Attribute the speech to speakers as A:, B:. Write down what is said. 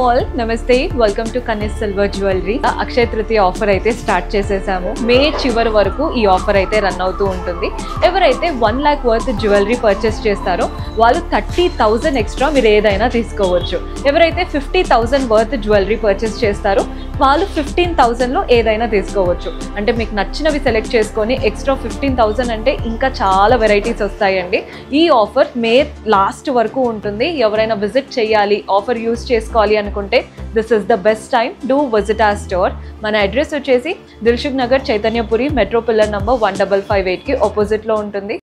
A: All నమస్తే welcome to Kanish silver jewellery. Akshaya Tritiya offer అయితే start చేసేసాము. మే చివరి వరకు ఈ ఆఫర్ అయితే రన్ అవుతూ ఉంటుంది. ఎవరైతే 1 lakh వర్త్ జ్యువెలరీ పర్చేస్ చేస్తారో వాళ్ళు 30,000 ఎక్స్ట్రా మీరు ఏదైనా తీసుకోవచ్చు. ఎవరైతే 50,000 వర్త్ జ్యువెలరీ పర్చేస్ చేస్తారో వాళ్ళు 15,000లో ఏదైనా తీసుకోవచ్చు. అంటే మీకు నచ్చినవి సెలెక్ట్ చేసుకొని ఎక్స్ట్రా 15,000 అంటే ఇంకా చాలా వెరైటీస్ వస్తాయండి. ఈ ఆఫర్ మే లాస్ట్ వరకు ఉంటుంది. ఎవరైనా విజిట్ చేయాలి, ఆఫర్ యూజ్ చేసుకోవాలి అనుకుంటే this is the best time. Do visit our store. మన అడ్రస్ వచ్చేసి Dilsukh Nagar, Chaitanyapuri, metro pillar number 1558కి ఆపోజిట్లో ఉంటుంది.